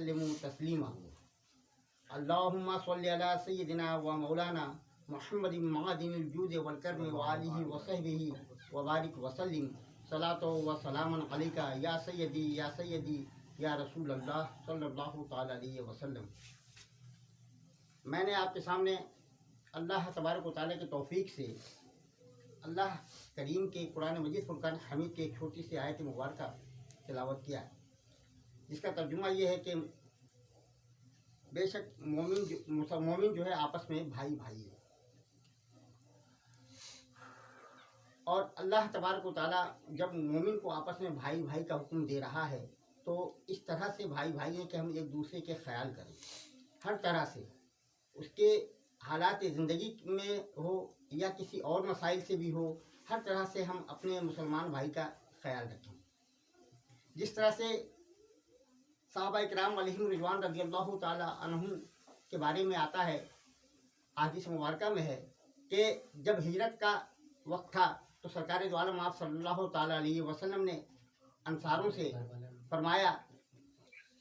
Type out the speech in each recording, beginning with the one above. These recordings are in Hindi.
वसल्लिमु तस्लीमा। अल्लाहुम्मा सल्लि अला सय्यिदिना व मौलाना मुहम्मदिन मअदिनिल जूद वल करम व आलिहि व सहबिहि व बारिक वसल्लिम सलातो व सलामन अलैका या सय्यदी या रसूल अल्लाह सल्लल्लाहु तआला अलैहि वसल्लम। मैंने आपके सामने अल्लाह तबारक व तआला की तौफीक से अल्लाह करीम के कुरान मजीद फुरकान हमीद की एक छोटी सी आयत मुबारका तिलावत किया, जिसका तर्जुमा ये है कि बेशक मोमिन जो है आपस में भाई भाई है, और अल्लाह तबारक व तआला जब मोमिन को आपस में भाई भाई का हुक्म दे रहा है तो इस तरह से भाई भाई हैं कि हम एक दूसरे के ख्याल करें, हर तरह से उसके हालात ज़िंदगी में हो या किसी और मसाइल से भी हो, हर तरह से हम अपने मुसलमान भाई का ख्याल रखें। जिस तरह से सहाबा किराम अलैहिम रिज़वान रज़ियल्लाहु ताला अन्हुम के बारे में आता है, हदीस मुबारका में है कि जब हिजरत का वक्त था तो सरकार दो आलम आप सल्लल्लाहु ताला अलैहि वसल्लम ने अंसारों से फरमाया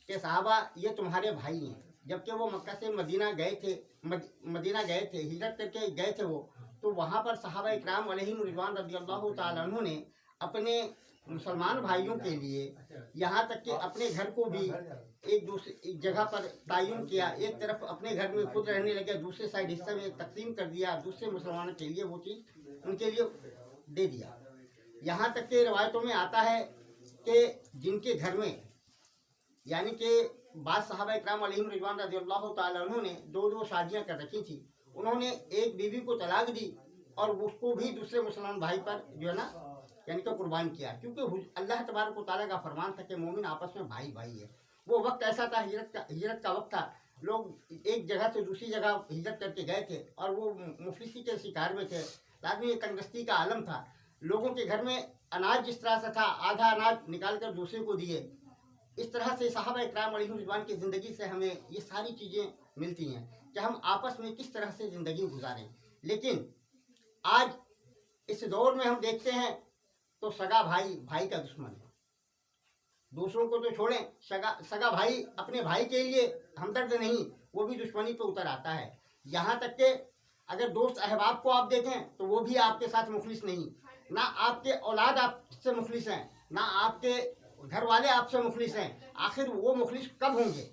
कि साहबा ये तुम्हारे भाई हैं। जबकि वो मक्का से मदीना गए थे, हिजरत करके गए थे वो, तो वहाँ पर सहाबा इकराम अलैहिम रिज़वान रज़ियल्लाहु ताला अन्हु ने अपने मुसलमान भाइयों के लिए यहाँ तक कि अपने घर को भी एक दूसरी जगह पर तयन किया। एक तरफ अपने घर में खुद रहने लगे, दूसरे साइड हिस्से में तकसीम कर दिया, दूसरे मुसलमानों के लिए वो चीज़ उनके लिए दे दिया। यहाँ तक कि रवायतों में आता है कि जिनके घर में यानी कि बाद सहाबा इकराम अलैहिम रिज़वान रज़ियल्लाहु ताला अन्हु ने दो शादियाँ कर रखी थी, उन्होंने एक बीवी को तलाक दी और उसको भी दूसरे मुसलमान भाई पर जो है ना यानी कि कुर्बान किया, क्योंकि अल्लाह तबारक व तआला का फरमान था कि मोमिन आपस में भाई भाई है। वो वक्त ऐसा था, हिजरत का वक्त था, लोग एक जगह से दूसरी जगह हिजरत करके गए थे और वो मुफलिसी के शिकार में थे, लाजमी तंगदस्ती का आलम था। लोगों के घर में अनाज जिस तरह से था, आधा अनाज निकाल कर दूसरे को दिए। इस तरह से सहाबा इकराम अलैहिम रिज़वान की ज़िंदगी से हमें ये सारी चीज़ें मिलती हैं कि हम आपस में किस तरह से ज़िंदगी गुजारें। लेकिन आज इस दौर में हम देखते हैं तो सगा भाई भाई का दुश्मन है। दूसरों को तो छोड़ें, सगा भाई अपने भाई के लिए हमदर्द नहीं, वो भी दुश्मनी पे उतर आता है। यहाँ तक कि अगर दोस्त अहबाब को आप देखें तो वो भी आपके साथ मुखलिस नहीं, ना आपके औलाद आपसे मुखलिस हैं, ना आपके घर वाले आपसे मुखलिस हैं। आखिर वो मुखलिस कब होंगे?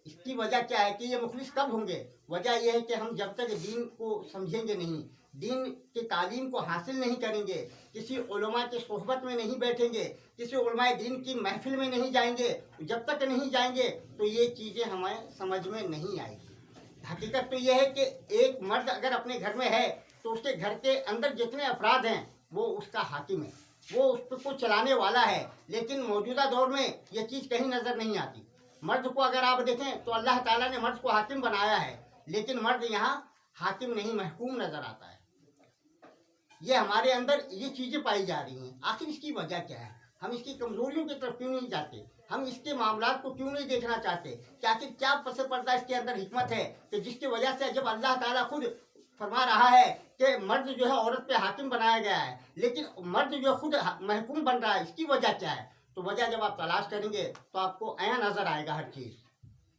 इसकी वजह क्या है कि ये मुखलिस कब होंगे? वजह यह है कि हम जब तक दीन को समझेंगे नहीं, दीन की तालीम को हासिल नहीं करेंगे, किसी उलमा के सोहबत में नहीं बैठेंगे, किसी उलमाए दीन की महफिल में नहीं जाएंगे, जब तक नहीं जाएंगे तो ये चीज़ें हमें समझ में नहीं आएगी। हकीकत तो यह है कि एक मर्द अगर अपने घर में है तो उसके घर के अंदर जितने अफराद हैं वो उसका हाकिम है, वो उसको चलाने वाला है। लेकिन मौजूदा दौर में ये चीज़ कहीं नज़र नहीं आती। मर्द को अगर आप देखें तो अल्लाह ताला ने मर्द को हाकिम बनाया है, लेकिन मर्द यहाँ हाकिम नहीं महकूम नज़र आता है। ये हमारे अंदर ये चीज़ें पाई जा रही हैं। आखिर इसकी वजह क्या है? हम इसकी कमज़ोरियों की तरफ क्यों नहीं जाते? हम इसके मामलात को क्यों नहीं देखना चाहते कि आखिर क्या पसे पर्दा इसके अंदर हिकमत है कि जिसकी वजह से जब अल्लाह ताला खुद फरमा रहा है कि मर्द जो है औरत पे हाकिम बनाया गया है, लेकिन मर्द जो खुद महकूम बन रहा है, इसकी वजह क्या है? तो वजह जब आप तलाश करेंगे तो आपको आया नज़र आएगा हर चीज़,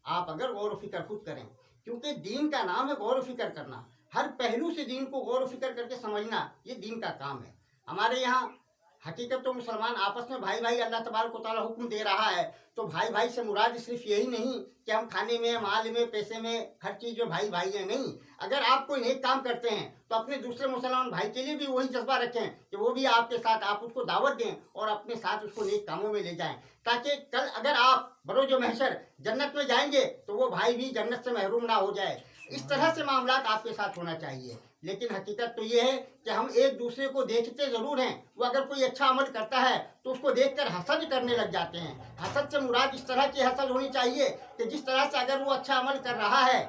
आप अगर गौर फिक्र खुद करें। क्योंकि दीन का नाम है गौर फिक्र करना, हर पहलू से दीन को गौर फिक्र करके समझना, ये दीन का काम है। हमारे यहाँ हकीकत तो मुसलमान आपस में भाई भाई अल्लाह तबारक व तआला हुक्म दे रहा है, तो भाई भाई से मुराद सिर्फ यही नहीं कि हम खाने में, माल में, पैसे में, हर चीज़ में भाई भाई हैं, नहीं। अगर आप कोई नेक काम करते हैं तो अपने दूसरे मुसलमान भाई के लिए भी वही जज्बा रखें कि वो भी आपके साथ, आप उसको दावत दें और अपने साथ उसको नेक कामों में ले जाएं, ताकि कल अगर आप बरोज महशर जन्नत में जाएंगे तो वो भाई भी जन्नत से महरूम ना हो जाए। इस तरह से मामलात आपके साथ होना चाहिए। लेकिन हकीकत तो ये है कि हम एक दूसरे को देखते ज़रूर हैं, वो अगर कोई अच्छा अमल करता है तो उसको देखकर हसद करने लग जाते हैं। हसद से मुराद इस तरह की हसद होनी चाहिए कि जिस तरह से अगर वो अच्छा अमल कर रहा है,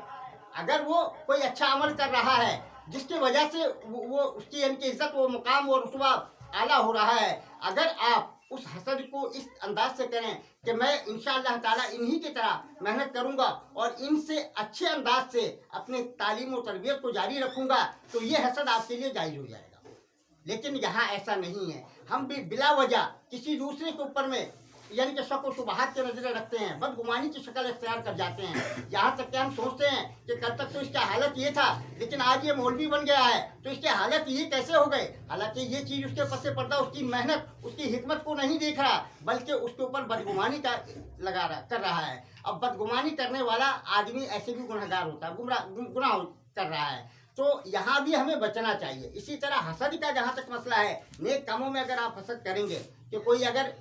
अगर वो कोई अच्छा अमल कर रहा है जिसकी वजह से वो उसकी यानी कि इज्जत, वो मुकाम और रुतबा आला हो रहा है, अगर आप उस हसद को इस अंदाज से करें कि मैं इंशाअल्लाह ताला इन्हीं की तरह मेहनत करूंगा और इनसे अच्छे अंदाज से अपने तालीम और तरबियत को जारी रखूंगा, तो ये हसद आपके लिए जायज़ हो जाएगा। लेकिन यहाँ ऐसा नहीं है, हम भी बिला वजह किसी दूसरे के ऊपर में यानी कि शक व शुबहात की नजरें रखते हैं, बदगुमानी की शक्ल इख्तियार कर जाते हैं। यहाँ तक कि हम सोचते हैं कि कल तक तो इसका हालत ये था, लेकिन आज ये मौलवी बन गया है तो इसके हालत ये कैसे हो गए। हालांकि ये चीज़ उसके पत्ते पर्दा, उसकी मेहनत, उसकी हिकमत को नहीं देख रहा, बल्कि उसके ऊपर बदगुमानी का कर रहा है। अब बदगुमानी करने वाला आदमी ऐसे भी गुनहगार होता है, गुनाह कर रहा है। तो यहाँ भी हमें बचना चाहिए। इसी तरह हसद का जहाँ तक मसला है, नेक कामों में अगर आप हसद करेंगे कि कोई अगर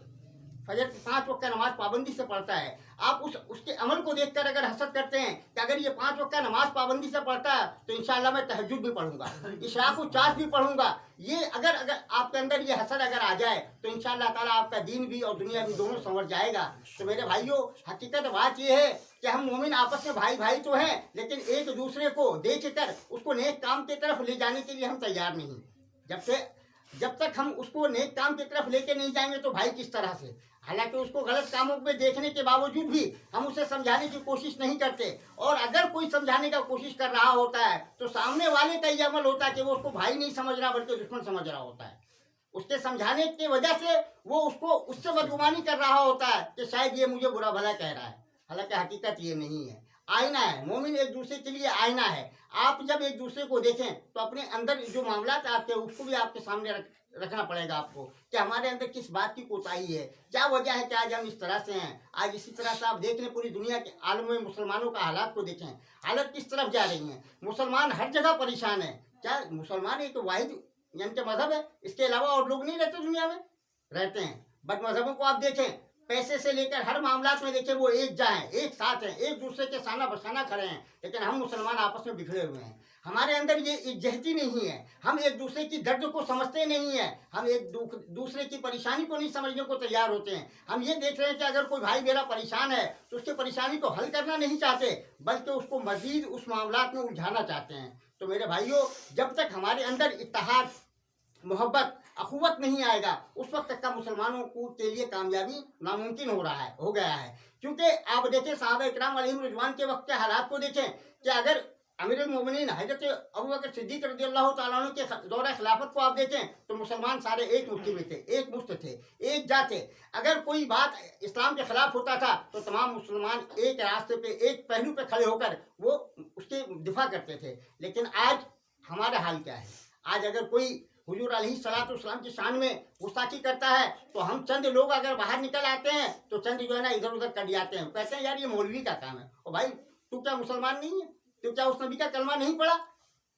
फजर 5 वक्त का नमाज पाबंदी से पढ़ता है, आप उसके अमल को देखकर अगर हसद करते हैं कि अगर ये 5 वक्त का नमाज पाबंदी से पढ़ता है तो इंशाल्लाह मैं तहज्जुद भी पढ़ूंगा, इशराक व चाश भी पढ़ूंगा, ये अगर आपके अंदर ये हसद अगर आ जाए तो इंशाल्लाह ताला आपका दीन भी और दुनिया भी दोनों संवर जाएगा। तो मेरे भाइयों, हकीकत बात ये है कि हम मोमिन आपस में भाई भाई तो हैं, लेकिन एक दूसरे को देख कर उसको नेक काम की तरफ ले जाने के लिए हम तैयार नहीं। जब तक हम उसको नेक काम की तरफ लेके नहीं जाएंगे तो भाई किस तरह से। हालांकि उसको गलत कामों में देखने के बावजूद भी हम उसे समझाने की कोशिश नहीं करते, और अगर कोई समझाने का कोशिश कर रहा होता है तो सामने वाले का ये अमल होता है कि वो उसको भाई नहीं समझ रहा बल्कि दुश्मन समझ रहा होता है। उसके समझाने की वजह से वो उसको उससे बदगुमानी कर रहा होता है कि शायद ये मुझे बुरा भला कह रहा है। हालांकि हकीकत ये नहीं है। आईना है, मोमिन एक दूसरे के लिए आईना है। आप जब एक दूसरे को देखें तो अपने अंदर जो मामला आपके उसको भी आपके सामने रखना पड़ेगा आपको कि हमारे अंदर किस बात की कोताही है, क्या वजह है कि आज हम इस तरह से हैं। आज इसी तरह से आप देख लें, पूरी दुनिया के आलम में मुसलमानों का हालात को देखें, हालत किस तरफ जा रही हैं। मुसलमान हर जगह परेशान है। क्या मुसलमान एक वाहिद यानी कि मजहब है, इसके अलावा और लोग नहीं रहते दुनिया में? रहते हैं। बद मजहबों को आप देखें, पैसे से लेकर हर मामला में देखें वो एक जाएं, एक साथ हैं, एक दूसरे के साना बसाना खड़े हैं। लेकिन हम मुसलमान आपस में बिखरे हुए हैं। हमारे अंदर ये इज्जती नहीं है, हम एक दूसरे की दर्द को समझते नहीं है, हम एक दूसरे की परेशानी को नहीं समझने को तैयार होते हैं। हम ये देख रहे हैं कि अगर कोई भाई मेरा परेशान है तो उसकी परेशानी को हल करना नहीं चाहते, बल्कि उसको मजीद उस मामला में उलझाना चाहते हैं। तो मेरे भाइयों, जब तक हमारे अंदर इत्तेहाद, मोहब्बत, अखुवत नहीं आएगा, उस वक्त तक का मुसलमानों को के लिए कामयाबी नामुमकिन हो गया है। क्योंकि आप देखें, साहबा इकराम अलैहिम रिज़वान के वक्त के हालात को देखें कि अगर अमीरुल मोमिनीन हज़रत अबू बकर सिद्दीक़ रज़ियल्लाहु ताला अन्हु के दौरे खिलाफत को आप देखें तो मुसलमान सारे एक मुट्ठी में थे, एक मुश्त थे, एक जात थे। अगर कोई बात इस्लाम के खिलाफ होता था तो तमाम मुसलमान एक रास्ते पे, एक पहलू पे खड़े होकर वो उसके दिफा करते थे। लेकिन आज हमारा हाल क्या है? आज अगर कोई हुजूर अलैहिस्सलाम की शान में गुस्ताखी करता है तो हम चंद लोग अगर बाहर निकल आते हैं तो चंद जो है ना इधर उधर कर जाते हैं, कहते हैं यार ये मौलवी का काम है। और भाई तू क्या मुसलमान नहीं है? तो क्या उस नबी का कलमा नहीं पड़ा?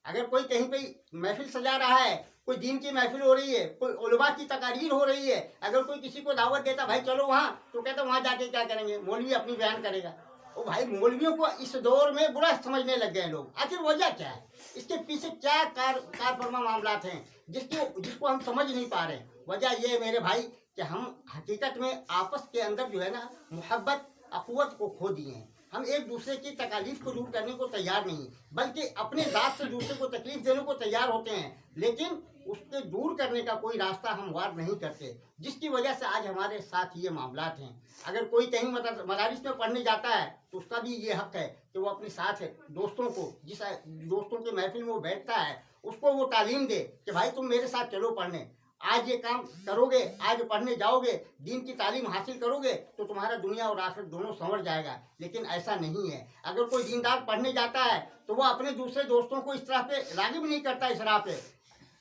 अगर कोई कहीं पे महफिल सजा रहा है, कोई दीन की महफिल हो रही है, कोई उलमा की तकारीर हो रही है, अगर कोई किसी को दावत देता भाई चलो वहाँ, तो कहता वहाँ जाके क्या करेंगे, मौलवी अपनी बयान करेगा। ओ भाई, मौलवियों को इस दौर में बुरा समझने लग गए लोग। आखिर वजह क्या है? इसके पीछे क्या कार फरमा मामलात हैं जिसको हम समझ नहीं पा रहे। वजह यह है मेरे भाई कि हम हकीकत में आपस के अंदर जो है ना मोहब्बत, अखुवत को खो दिए हैं। हम एक दूसरे की तकालीफ को दूर करने को तैयार नहीं, बल्कि अपने ज़ात से दूसरे को तकलीफ देने को तैयार होते हैं, लेकिन उसके दूर करने का कोई रास्ता हम वार नहीं करते, जिसकी वजह से आज हमारे साथ ये मामलात हैं। अगर कोई कहीं मदारिस में पढ़ने जाता है तो उसका भी ये हक है कि वो अपने साथ दोस्तों को, जिस दोस्तों के महफिल में वो बैठता है, उसको वो तालीम दे कि भाई तुम मेरे साथ चलो पढ़ने, आज ये काम करोगे, आज पढ़ने जाओगे, दीन की तालीम हासिल करोगे तो तुम्हारा दुनिया और आखिरत दोनों संवर जाएगा। लेकिन ऐसा नहीं है। अगर कोई दीनदार पढ़ने जाता है तो वो अपने दूसरे दोस्तों को इस तरह पे राग़िब नहीं करता इस राह पे।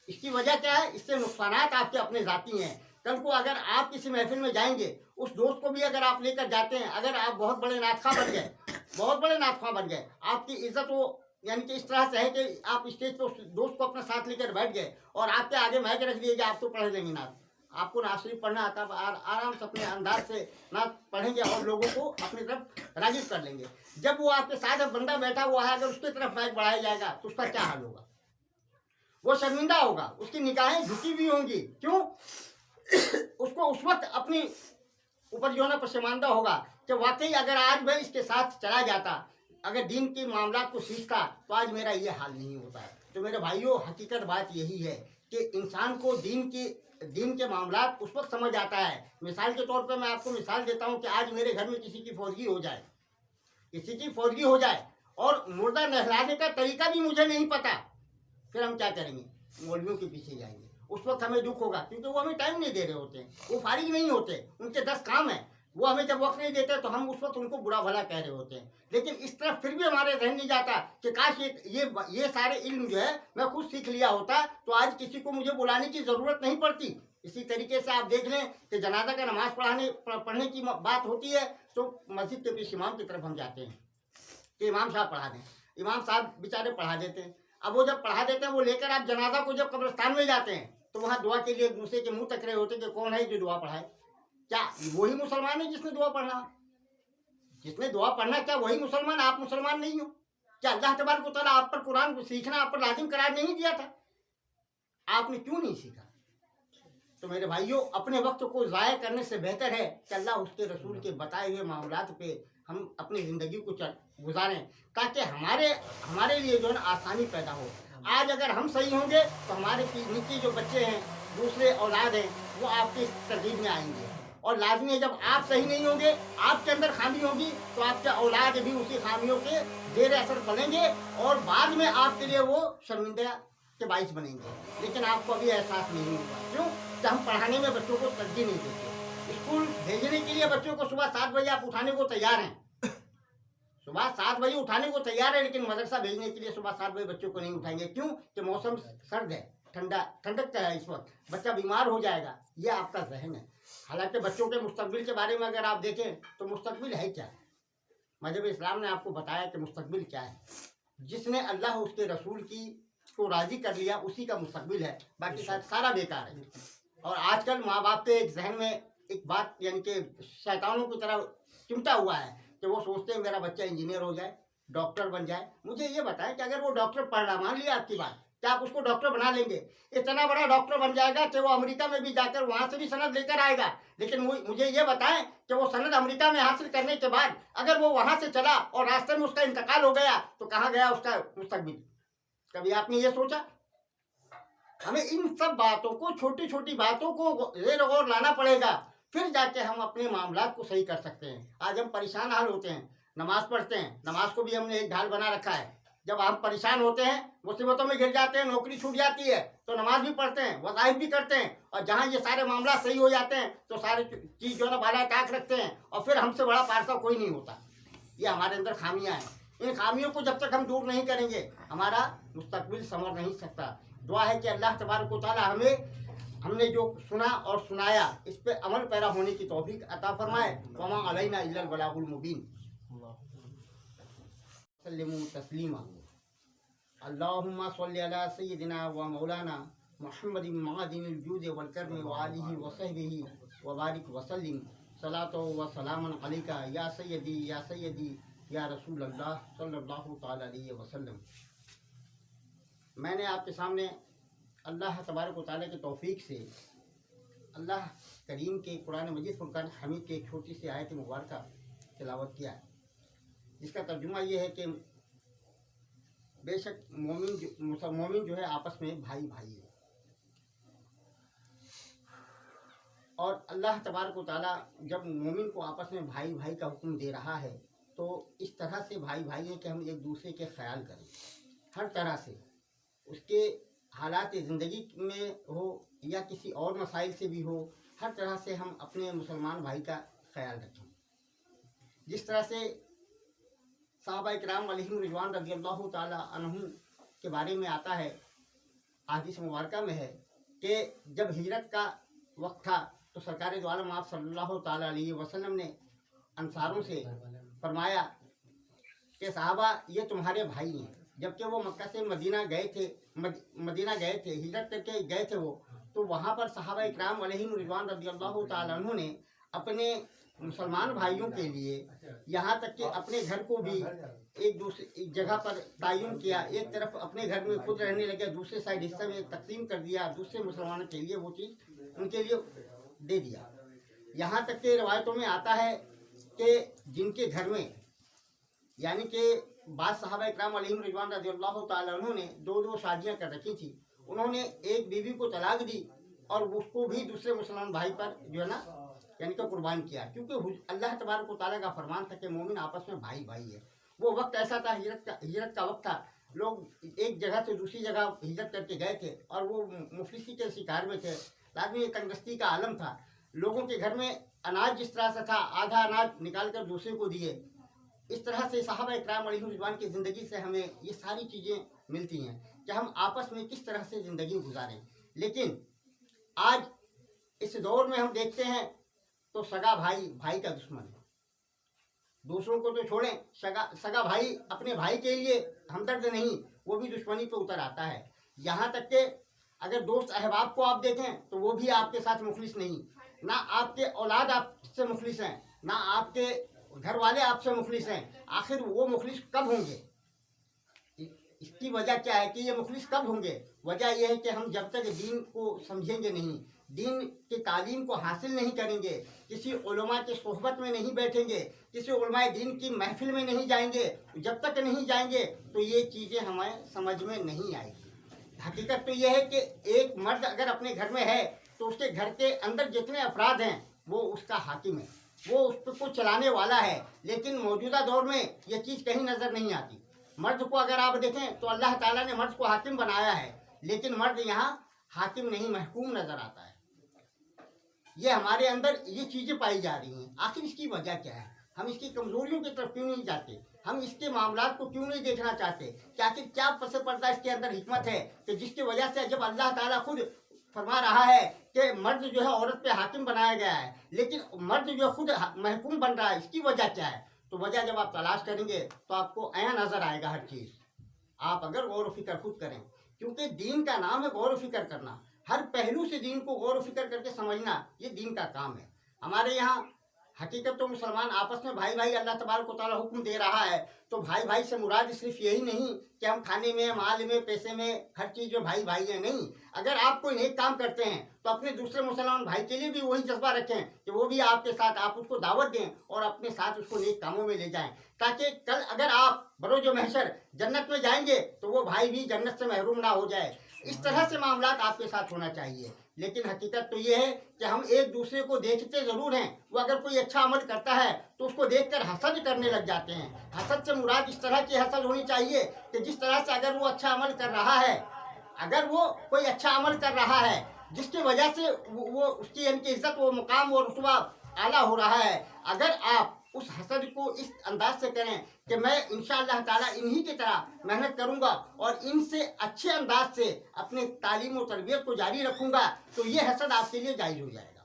इसकी वजह क्या है? इससे नुकसानात आपके अपने ज़ाती हैं। कल को अगर आप किसी महफिल में जाएंगे, उस दोस्त को भी अगर आप लेकर जाते हैं, अगर आप बहुत बड़े नातखा बन गए, आपकी इज्जत वो यानी कि इस तरह से है कि आप स्टेज पर उस दोस्त को अपने साथ लेकर बैठ गए और आपके आगे महक रख दिए कि आप तो पढ़ लेंगे नात, आपको ना सिर्फ पढ़ना आता, आराम से अपने अंदाज से नात पढ़ेंगे और लोगों को अपनी तरफ राग़िब कर लेंगे। जब वो आपके साथ बंदा बैठा हुआ है, अगर उसकी तरफ महक बढ़ाया जाएगा तो उसका क्या हाल होगा? वो शर्मिंदा होगा, उसकी निगाहें झुकी हुई होंगी। क्यों? उसको उस वक्त अपनी ऊपर जो है ना पशेमानदा होगा कि वाकई अगर आज मैं इसके साथ चला जाता, अगर दीन के मामलात को सीखता तो आज मेरा ये हाल नहीं होता है। तो मेरे भाइयों, हकीकत बात यही है कि इंसान को दीन के मामलात उस वक्त समझ आता है। मिसाल के तौर पर मैं आपको मिसाल देता हूँ कि आज मेरे घर में किसी की फौजगी हो जाए और मुर्दा नहलाने का तरीका भी मुझे नहीं पता, फिर हम क्या करेंगे? मौलवियों के पीछे जाएंगे। उस वक्त हमें दुख होगा क्योंकि वो हमें टाइम नहीं दे रहे होते, वो फारिग नहीं होते, उनके 10 काम हैं। वो हमें जब वक्त नहीं देते तो हम उस वक्त उनको बुरा भला कह रहे होते हैं। लेकिन इस तरफ फिर भी हमारे ध्यान नहीं जाता कि काश ये सारे इल्म जो है मैं खुद सीख लिया होता तो आज किसी को मुझे बुलाने की ज़रूरत नहीं पड़ती। इसी तरीके से आप देख लें कि जनाजा का नमाज पढ़ने की बात होती है तो मस्जिद के पीछे इमाम की तरफ हम जाते हैं कि इमाम साहब पढ़ा दें। इमाम साहब बेचारे पढ़ा देते हैं। अब वो जब पढ़ा देते हैं वो लेकर आप जनाजा को जब कब्रिस्तान में जाते हैं तो वहाँ दुआ के लिए एक दूसरे के मुंह तक रहे होते कि कौन है जो दुआ पढ़ाए। क्या वही मुसलमान है जिसने दुआ पढ़ना? जिसने दुआ पढ़ना क्या वही मुसलमान? आप मुसलमान नहीं हो क्या? अल्लाह तबारक व तआला आप पर कुरान सीखना आप पर लाजिम करार नहीं दिया था? आपने क्यों नहीं सीखा? तो मेरे भाइयों, अपने वक्त को ज़ाया करने से बेहतर है कि अल्लाह उसके रसूल के बताए हुए मामलात पे हम अपनी ज़िंदगी को गुजारें ताकि हमारे लिए जो है ना आसानी पैदा हो। आज अगर हम सही होंगे तो हमारे नीचे जो बच्चे हैं, दूसरे औलाद हैं, वो आपकी तरजीह में आएंगे। और लाजमी है जब आप सही नहीं होंगे, आपके अंदर खामी होगी तो आपके औलाद भी उसी खामियों के जेर असर बनेंगे और बाद में आपके लिए वो शर्मिंदा के बाइस बनेंगे। लेकिन आपको अभी एहसास नहीं होगा। क्यों? कि हम पढ़ाने में बच्चों को तरजीह नहीं देते। स्कूल भेजने के लिए बच्चों को सुबह 7 बजे आप उठाने को तैयार हैं, सुबह 7 बजे उठाने को तैयार है, लेकिन मदरसा भेजने के लिए सुबह 7 बजे बच्चों को नहीं उठाएंगे। क्यों? कि मौसम सर्द है, ठंडक का है, इस वक्त बच्चा बीमार हो जाएगा। ये आपका जहन है। हालांकि बच्चों के मुस्तकबिल के बारे में अगर आप देखें तो मुस्तकबिल है क्या? मजहब इस्लाम ने आपको बताया कि मुस्तकबिल क्या है। जिसने अल्लाह उसके रसूल की को राजी कर लिया उसी का मुस्तकबिल है, बाकी सारा बेकार है। और आजकल माँ बाप के एक जहन में एक बात यानी कि शैतानों की तरह चिमटा हुआ है कि वो सोचते हैं मेरा बच्चा इंजीनियर हो जाए, डॉक्टर बन जाए। मुझे ये बताएं कि अगर वो डॉक्टर पढ़ रहा, मान लिया आपकी बात, क्या आप उसको डॉक्टर बना लेंगे? इतना बड़ा डॉक्टर बन जाएगा कि वो अमेरिका में भी जाकर वहाँ से भी सनद लेकर आएगा। लेकिन मुझे ये बताएं कि वो सनद अमेरिका में हासिल करने के बाद अगर वो वहाँ से चला और रास्ते में उसका इंतकाल हो गया तो कहाँ गया उसका मुस्तकबिल? कभी आपने ये सोचा? हमें इन सब बातों को, छोटी छोटी बातों को गौर लाना पड़ेगा, फिर जाके हम अपने मामलात को सही कर सकते हैं। आज हम परेशान हाल होते हैं, नमाज पढ़ते हैं, नमाज को भी हमने एक ढाल बना रखा है। जब हम परेशान होते हैं, मुसीबतों में घिर जाते हैं, नौकरी छूट जाती है तो नमाज भी पढ़ते हैं, वज़ाइफ भी करते हैं, और जहाँ ये सारे मामला सही हो जाते हैं तो सारे चीज़ जो है ना बाला ताक रखते हैं और फिर हमसे बड़ा पारसा कोई नहीं होता। ये हमारे अंदर खामियाँ हैं। इन खामियों को जब तक हम दूर नहीं करेंगे हमारा मुस्तकबिल संवर नहीं सकता। दुआ है कि अल्लाह तबारक व तआला हमने जो सुना और सुनाया इस पे अमल पैरा होने की तौफीक अता फरमाए। वमा अलैना इल्लल बलागुल मुबीन। सल्लिमु तस्लीमा। अल्लाहुम्मा सल्लि अला सय्यिदिना व मौलाना मुहम्मदिन मअदिनिल जूद वल करम व आलिहि व सहबिहि व बारिक व सल्लिम सलातो व सलामन अलैका या सय्यदी या रसूल अल्लाह सल्लल्लाहु तआला अलैहि वसल्लम। मैंने आपके सामने अल्लाह तबारक व तआला की तौफीक से अल्लाह करीम के कुरान मजीद फुरकान हमीद के एक छोटी सी आयत मुबारका तिलावत किया है, जिसका तर्जुमा ये है कि बेशक मोमिन जो है आपस में भाई भाई है। और अल्लाह तबारक व तआला जब मोमिन को आपस में भाई भाई का हुक्म दे रहा है तो इस तरह से भाई भाई है कि हम एक दूसरे के ख्याल करें, हर तरह से उसके हालात ज़िंदगी में हो या किसी और मसाइल से भी हो, हर तरह से हम अपने मुसलमान भाई का ख्याल रखें। जिस तरह से सहाबा किराम अलैहिम रिज़वान रज़ियल्लाहु ताला अन्हुम के बारे में आता है, हदीस मुबारका में है कि जब हिजरत का वक्त था तो सरकार दो आलम आप सल्लल्लाहु ताला अलैहि वसल्लम ने अंसारों से फरमाया कि साहबा ये तुम्हारे भाई हैं। जबकि वो मक्का से मदीना गए थे, हिजरत करके गए थे वो, तो वहाँ पर सहाबा इकराम अलैहिम रिज़वान रज़ियल्लाहु ताला अन्हु ने अपने मुसलमान भाइयों के लिए यहाँ तक कि अपने घर को भी एक जगह पर तयन किया। एक तरफ अपने घर में खुद रहने लगे, दूसरे साइड हिस्से में तकसीम कर दिया, दूसरे मुसलमानों के लिए वो चीज़ उनके लिए दे दिया। यहाँ तक कि रवायतों में आता है कि जिनके घर में यानी कि बाद सहाबा इकराम अलैहिम रिज़वान रज़ियल्लाहु ताला अन्हु ने दो शादियाँ कर रखी थी, उन्होंने एक बीवी को तलाक दी और उसको भी दूसरे मुसलमान भाई पर जो है ना यानी कि कुर्बान किया, क्योंकि अल्लाह तबारक व तआला का फरमान था कि मोमिन आपस में भाई भाई है। वो वक्त ऐसा था, हिजरत का वक्त था, लोग एक जगह से दूसरी जगह हिजरत करके गए थे और वो मुफलिसी के शिकार में थे, लाजमी तंगदस्ती का आलम था। लोगों के घर में अनाज जिस तरह से था, आधा अनाज निकाल कर दूसरे को दिए, इस तरह से सहाबा इकराम अलैहिम रिज़वान की ज़िंदगी से हमें ये सारी चीज़ें मिलती हैं कि हम आपस में किस तरह से ज़िंदगी गुजारें। लेकिन आज इस दौर में हम देखते हैं तो सगा भाई भाई का दुश्मन है। दूसरों को तो छोड़ें, सगा भाई अपने भाई के लिए हमदर्द नहीं, वो भी दुश्मनी पे उतर आता है। यहाँ तक के अगर दोस्त अहबाब को आप देखें तो वो भी आपके साथ मुखलिस नहीं, ना आपके औलाद आपसे मुखलिस हैं, ना आपके घर वाले आपसे मुखलिस हैं। आखिर वो मुखलिस कब होंगे? इसकी वजह क्या है कि ये मुखलिस कब होंगे? वजह यह है कि हम जब तक दीन को समझेंगे नहीं, दीन की तालीम को हासिल नहीं करेंगे, किसी उलमा के सोहबत में नहीं बैठेंगे, किसी उलमाए दीन की महफिल में नहीं जाएंगे, जब तक नहीं जाएंगे तो ये चीज़ें हमें समझ में नहीं आएगी। हकीकत तो यह है कि एक मर्द अगर अपने घर में है तो उसके घर के अंदर जितने अफराद हैं वो उसका हाकिम है, वो उसको चलाने वाला है। लेकिन मौजूदा दौर में यह चीज़ कहीं नज़र नहीं आती। मर्द को अगर आप देखें तो अल्लाह ताला ने मर्द को हाकिम बनाया है, लेकिन मर्द यहाँ हाकिम नहीं महकूम नज़र आता है। ये हमारे अंदर ये चीज़ें पाई जा रही हैं। आखिर इसकी वजह क्या है? हम इसकी कमजोरियों की तरफ क्यों नहीं जाते? हम इसके मामलात को क्यों नहीं देखना चाहते कि आखिर क्या पसे पर्दा इसके अंदर हिकमत है कि जिसकी वजह से जब अल्लाह ताला खुद फरमा रहा है कि मर्द जो है औरत पे हाकिम बनाया गया है, लेकिन मर्द जो खुद महकूम बन रहा है, इसकी वजह क्या है? तो वजह जब आप तलाश करेंगे तो आपको आया नजर आएगा हर चीज़, आप अगर गौर फिक्र खुद करें। क्योंकि दीन का नाम है गौर फिक्र करना, हर पहलू से दीन को गौर फिक्र करके समझना, ये दीन का काम है। हमारे यहाँ हकीकत तो मुसलमान आपस में भाई भाई अल्लाह तबारक व तआला हुक्म दे रहा है, तो भाई भाई से मुराद सिर्फ यही नहीं कि हम खाने में, माल में, पैसे में, हर चीज़ में भाई भाई है, नहीं। अगर आप कोई नेक काम करते हैं तो अपने दूसरे मुसलमान भाई के लिए भी वही जज्बा रखें कि वो भी आपके साथ, आप उसको दावत दें और अपने साथ उसको नेक कामों में ले जाएं, ताकि कल अगर आप बरोज महशर जन्नत में जाएंगे तो वो भाई भी जन्नत से महरूम ना हो जाए। इस तरह से मामलात आपके साथ होना चाहिए। लेकिन हकीकत तो ये है कि हम एक दूसरे को देखते ज़रूर हैं, वो अगर कोई अच्छा अमल करता है तो उसको देखकर हसद करने लग जाते हैं। हसद से मुराद इस तरह की हसद होनी चाहिए कि जिस तरह से अगर वो अच्छा अमल कर रहा है, अगर वो कोई अच्छा अमल कर रहा है जिसकी वजह से वो उसकी यानी कि इज्जत, वो मुकाम और रुतबा आला हो रहा है, अगर आप उस हसद को इस अंदाज से करें कि मैं इंशाअल्लाह ताला इन्हीं की तरह मेहनत करूंगा और इनसे अच्छे अंदाज से अपने तालीम और तरबियत को जारी रखूंगा, तो ये हसद आपके लिए जायज़ हो जाएगा।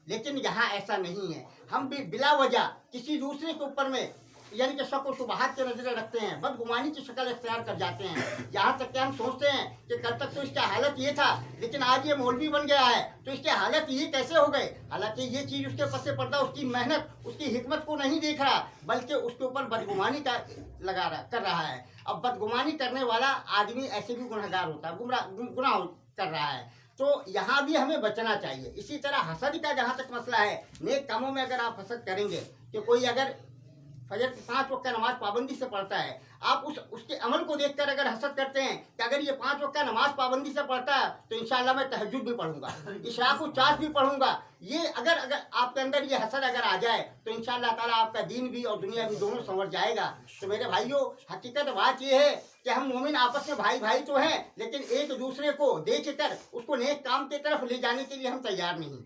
लेकिन यहाँ ऐसा नहीं है। हम भी बिला वजह किसी दूसरे के ऊपर में यानी कि शक व शुबहात के नजरें रखते हैं, बदगुमानी की शक्ल इख्तियार कर जाते हैं। यहाँ तक कि हम सोचते हैं कि कल तक तो इसका हालत ये था, लेकिन आज ये मौलवी बन गया है तो इसके हालत ये कैसे हो गए। हालांकि ये चीज़ उसके पसे पर्दा, उसकी मेहनत, उसकी हिकमत को नहीं देख रहा, बल्कि उसके ऊपर बदगुमानी का कर रहा है। अब बदगुमानी करने वाला आदमी ऐसे भी गुनहगार होता है, गुनाह कर रहा है। तो यहाँ भी हमें बचना चाहिए। इसी तरह हसद का जहाँ तक मसला है, नेक कामों में अगर आप हसद करेंगे कि कोई अगर फजर की 5 वक्त का नमाज पाबंदी से पढ़ता है, आप उसके अमल को देखकर अगर हसद करते हैं कि अगर ये 5 वक्त का नमाज पाबंदी से पढ़ता है तो इंशाअल्लाह मैं तहज्जुद भी पढ़ूंगा, इशराक व चाश भी पढ़ूंगा, ये अगर आपके अंदर ये हसद अगर आ जाए तो इंशाअल्लाह ताला आपका दीन भी और दुनिया भी दोनों संवर जाएगा। तो मेरे भाइयों, हकीकत बात ये है कि हम मोमिन आपस में भाई भाई तो हैं, लेकिन एक दूसरे को देख कर उसको नेक काम की तरफ ले जाने के लिए हम तैयार नहीं।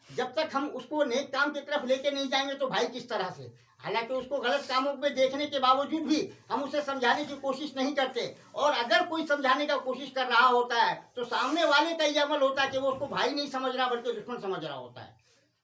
जब तक हम उसको नेक काम की तरफ लेके नहीं जाएंगे तो भाई किस तरह से। हालांकि उसको गलत कामों में देखने के बावजूद भी हम उसे समझाने की कोशिश नहीं करते, और अगर कोई समझाने का कोशिश कर रहा होता है तो सामने वाले का ये अमल होता है कि वो उसको भाई नहीं समझ रहा बल्कि दुश्मन समझ रहा होता है।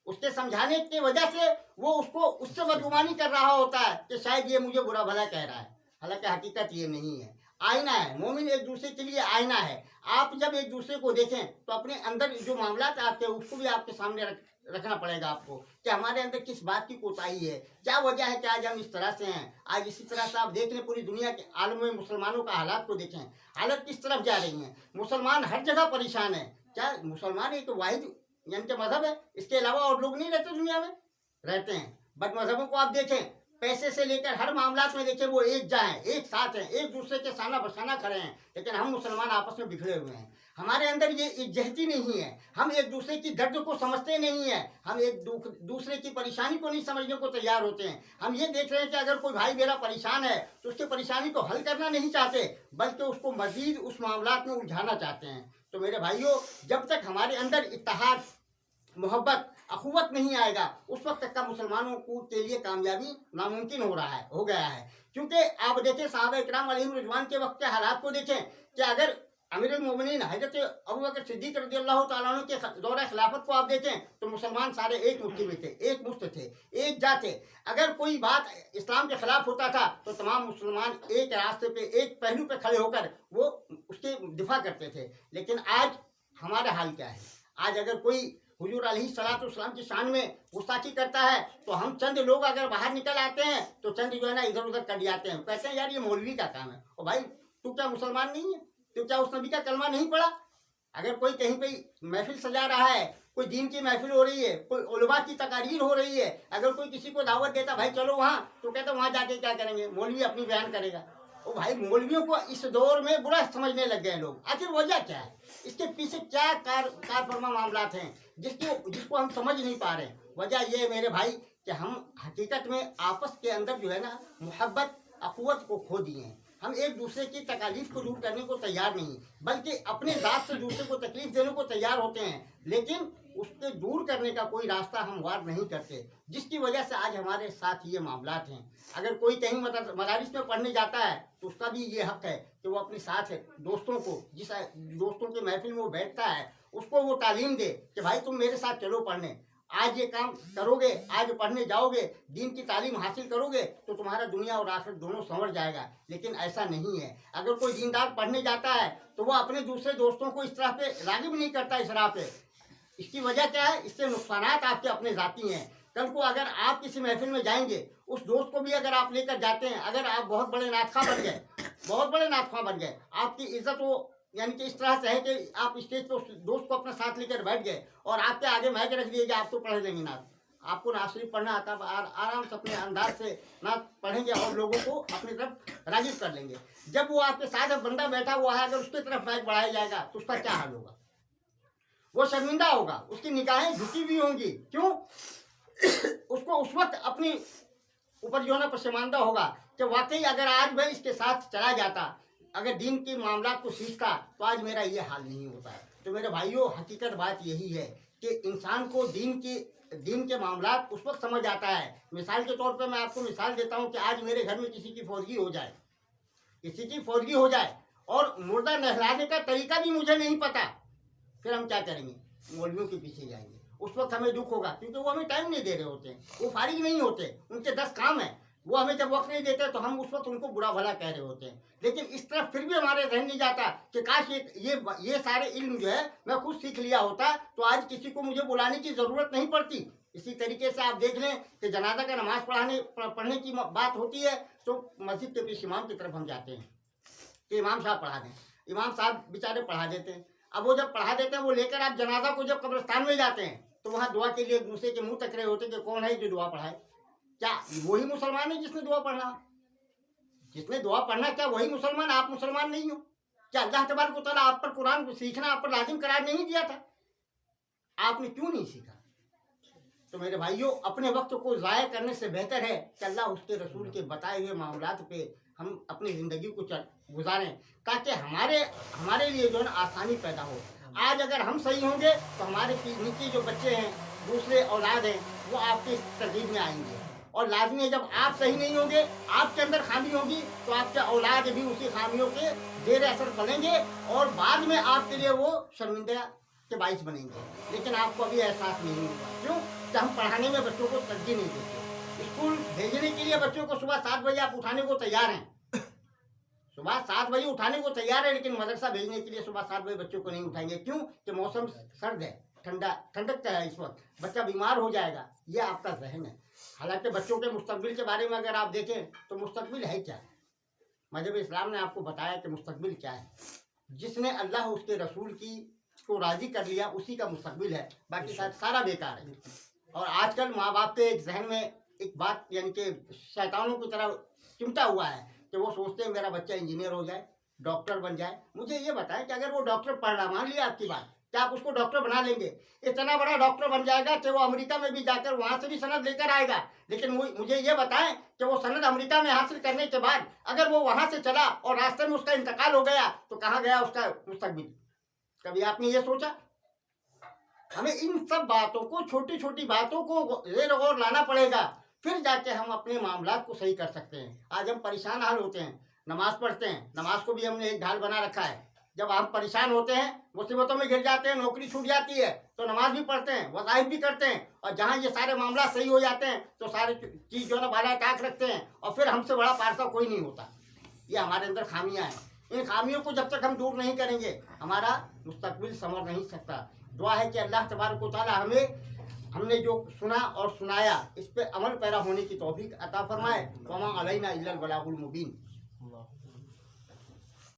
उसके समझाने की वजह से वो उससे बदगुमानी कर रहा होता है कि शायद ये मुझे बुरा भला कह रहा है। हालांकि हकीकत ये नहीं है। आईना है, मोमिन एक दूसरे के लिए आईना है। आप जब एक दूसरे को देखें तो अपने अंदर जो मामला आते हैं उसको भी आपके सामने रखना पड़ेगा आपको कि हमारे अंदर किस बात की कोताही है, क्या वजह है कि आज हम इस तरह से हैं। आज इसी तरह से आप देख लें पूरी दुनिया के आलम में मुसलमानों का हालात को देखें, हालत किस तरफ जा रही हैं। मुसलमान हर जगह परेशान है। क्या मुसलमान एक वाहिद यानी कि मजहब है? इसके अलावा और लोग नहीं रहते दुनिया में? रहते हैं। बद मजहबों को आप देखें, पैसे से लेकर हर मामलात में देखें वो एक जा हैं, एक साथ हैं, एक दूसरे के साना बसाना खड़े हैं। लेकिन हम मुसलमान आपस में बिखरे हुए हैं। हमारे अंदर ये इज्जती नहीं है, हम एक दूसरे की दर्द को समझते नहीं है, हम एक दूसरे की परेशानी को नहीं समझने को तैयार होते हैं। हम ये देख रहे हैं कि अगर कोई भाई मेरा परेशान है तो उसकी परेशानी को हल करना नहीं चाहते, बल्कि उसको मजीद उस मामलात में उलझाना चाहते हैं। तो मेरे भाइयों, जब तक हमारे अंदर इत्तेहाद मोहब्बत अखुवत नहीं आएगा, उस वक्त तक का मुसलमानों को के लिए कामयाबी नामुमकिन हो गया है। क्योंकि आप देखें साहबा इकराम अलैहिम रिज़वान के वक्त के हालात को देखें कि अगर अमीरुल मोमिनीन हज़रत अबू बकर सिद्दीक़ रज़ियल्लाहु तआला अन्हु के दौर खिलाफत को आप देखें तो मुसलमान सारे एक मुट्ठी में थे, एक मुश्त थे, एक जात थे। अगर कोई बात इस्लाम के खिलाफ होता था तो तमाम मुसलमान एक रास्ते पे, एक पहलू पे खड़े होकर वो उसके दिफा करते थे। लेकिन आज हमारा हाल क्या है? आज अगर कोई हुजूर अलैहिस्सलाम की शान में गुस्ताखी करता है तो हम चंद लोग अगर बाहर निकल आते हैं तो चंद जो है ना इधर उधर कर जाते हैं, कहते हैं यार ये मौलवी का काम है। और भाई तू क्या मुसलमान नहीं है? तो क्या उस नबी का कलमा नहीं पढ़ा? अगर कोई कहीं पे महफिल सजा रहा है, कोई दीन की महफिल हो रही है, कोई उलमा की तकारीर हो रही है, अगर कोई किसी को दावत देता भाई चलो वहाँ, तो कहता वहाँ जाके क्या करेंगे? मौलवी अपनी बयान करेगा। ओ भाई मौलवियों को इस दौर में बुरा समझने लग गए लोग। आखिर वजह क्या है? इसके पीछे क्या कार फरमा मामलात हैं जिसको हम समझ नहीं पा रहे हैं। वजह यह है मेरे भाई कि हम हकीकत में आपस के अंदर जो है ना मोहब्बत अखुवत को खो दिए हैं। हम एक दूसरे की तकालीफ को दूर करने को तैयार नहीं, बल्कि अपने ज़ात से दूसरे को तकलीफ देने को तैयार होते हैं, लेकिन उसके दूर करने का कोई रास्ता हम वार नहीं करते, जिसकी वजह से आज हमारे साथ ये मामलात हैं। अगर कोई कहीं मदारिस में पढ़ने जाता है तो उसका भी ये हक है कि वो अपने साथ दोस्तों को, जिस दोस्तों के महफिल में वो बैठता है, उसको वो तालीम दे कि भाई तुम मेरे साथ चलो पढ़ने, आज ये काम करोगे, आज पढ़ने जाओगे, दीन की तालीम हासिल करोगे तो तुम्हारा दुनिया और आखिरत दोनों संवर जाएगा। लेकिन ऐसा नहीं है। अगर कोई दीनदार पढ़ने जाता है तो वो अपने दूसरे दोस्तों को इस तरह पे राग़िब नहीं करता इस राह पे। इसकी वजह क्या है? इससे नुकसानात आपके अपने ज़ाती हैं। कल को अगर आप किसी महफिल में जाएंगे, उस दोस्त को भी अगर आप लेकर जाते हैं, अगर आप बहुत बड़े नातखा बन गए, बहुत बड़े नातखा बन गए, आपकी इज्जत वो यानी कि इस तरह से है कि आप स्टेज पर उस दोस्त को अपना साथ लेकर बैठ गए और आपके आगे माइक रख दिए कि आप तो पढ़ लेंगे नात, आपको नात शरीफ पढ़ना आता, आराम से अपने अंदाज से नात पढ़ेंगे और लोगों को अपनी तरफ राग़िब कर लेंगे। जब वो आपके साथ बंदा बैठा हुआ है, अगर उसकी तरफ माइक बढ़ाया जाएगा तो उसका क्या हाल होगा? वो शर्मिंदा होगा, उसकी निगाहें झुकी हुई होंगी। क्यों? उसको उस वक्त अपनी ऊपर जो है ना पशेमानदा होगा कि वाकई अगर आज मैं इसके साथ चला जाता, अगर दीन के मामला को सीखता तो आज मेरा ये हाल नहीं होता है। तो मेरे भाइयों हकीकत बात यही है कि इंसान को दीन के मामला उस वक्त समझ आता है। मिसाल के तौर पर मैं आपको मिसाल देता हूँ कि आज मेरे घर में किसी की फौजगी हो जाए और मुर्दा नहलाने का तरीका भी मुझे नहीं पता, फिर हम क्या करेंगे? मौलवियों के पीछे जाएंगे। उस वक्त हमें दुख होगा क्योंकि वो हमें टाइम नहीं दे रहे होते, वो फारिग नहीं होते, उनके 10 काम है, वो हमें जब वक्त नहीं देते तो हम उस वक्त उनको बुरा भला कह रहे होते हैं। लेकिन इस तरफ फिर भी हमारे ध्यान नहीं जाता कि काश ये सारे इल्म जो है मैं खुद सीख लिया होता तो आज किसी को मुझे बुलाने की ज़रूरत नहीं पड़ती। इसी तरीके से आप देख लें कि जनाजा का नमाज पढ़ने की बात होती है तो मस्जिद के पीछे इमाम की तरफ हम जाते हैं कि इमाम साहब पढ़ा दें। इमाम साहब बेचारे पढ़ा देते हैं। अब वो जब पढ़ा देते हैं, वो लेकर आप जनाजा को जब कब्रिस्तान में जाते हैं तो वहाँ दुआ के लिए एक दूसरे के मुंह तक रहे होते कि कौन है जो दुआ पढ़ाए। क्या वही मुसलमान है जिसने दुआ पढ़ना? क्या वही मुसलमान? आप मुसलमान नहीं हो क्या? अल्लाह तबारक व तआला आप पर कुरान को सीखना आप पर लाजिम करार नहीं दिया था? आपने क्यों नहीं सीखा? तो मेरे भाइयों अपने वक्त को ज़ाया करने से बेहतर है कि अल्लाह उसके रसूल के बताए हुए मामलात पे हम अपनी ज़िंदगी को गुजारें ताकि हमारे लिए जो है ना आसानी पैदा हो। आज अगर हम सही होंगे तो हमारे नीचे जो बच्चे हैं, दूसरे औलाद हैं, वो आपकी तरजीब में आएंगे। और लाजमी है जब आप सही नहीं होंगे, आपके अंदर खामी होगी तो आपके औलाद भी उसी खामियों के जेर असर बनेंगे और बाद में आपके लिए वो शर्मिंदा के बाइस बनेंगे। लेकिन आपको अभी एहसास नहीं होगा। क्यों? कि हम पढ़ाने में बच्चों को तरजीह नहीं देते। स्कूल भेजने के लिए बच्चों को सुबह 7 बजे आप उठाने को तैयार हैं, सुबह 7 बजे उठाने को तैयार है, लेकिन मदरसा भेजने के लिए सुबह 7 बजे बच्चों को नहीं उठाएंगे। क्यों? कि मौसम सर्द है, ठंडक है, इस वक्त बच्चा बीमार हो जाएगा। ये आपका जहन है। हालांकि बच्चों के मुस्तकबिल के बारे में अगर आप देखें तो मुस्तकबिल है क्या? मजहब इस्लाम ने आपको बताया कि मुस्तकबिल क्या है। जिसने अल्लाह उसके रसूल को राजी कर लिया उसी का मुस्तकबिल है, बाकी सारा बेकार है। और आजकल माँ बाप के जहन में एक बात यानी कि शैतानों की तरह चिमटा हुआ है कि वो सोचते हैं मेरा बच्चा इंजीनियर हो जाए, डॉक्टर बन जाए। मुझे ये बताएं कि अगर वो डॉक्टर पढ़ रहा, मान लिया आपकी बात, क्या आप उसको डॉक्टर बना लेंगे? इतना बड़ा डॉक्टर बन जाएगा कि वो अमेरिका में भी जाकर वहाँ से भी सनद लेकर आएगा। लेकिन मुझे ये बताएं कि वो सनद अमेरिका में हासिल करने के बाद अगर वो वहाँ से चला और रास्ते में उसका इंतकाल हो गया तो कहाँ गया उसका मुस्तकबिल? कभी आपने ये सोचा? हमें इन सब बातों को, छोटी छोटी बातों को ज़ेर गौर लाना पड़ेगा, फिर जाके हम अपने मामलात को सही कर सकते हैं। आज हम परेशान हाल होते हैं, नमाज पढ़ते हैं, नमाज को भी हमने एक ढाल बना रखा है। जब हम परेशान होते हैं, मुसीबतों में घिर जाते हैं, नौकरी छूट जाती है, तो नमाज भी पढ़ते हैं, वज़ाइफ भी करते हैं, और जहाँ ये सारे मामला सही हो जाते हैं तो सारे चीज़ जो है ना बाला टाक रखते हैं, और फिर हमसे बड़ा पारसा कोई नहीं होता। ये हमारे अंदर खामियां हैं। इन खामियों को जब तक हम दूर नहीं करेंगे, हमारा मुस्तकबिल संवर नहीं सकता। दुआ है कि अल्लाह तबारक व तआला हमने जो सुना और सुनाया, इस पे अमल पैरा होने की तौफीक अता फरमाए। वमा अलैना इल्लल बलागुल मुबीन।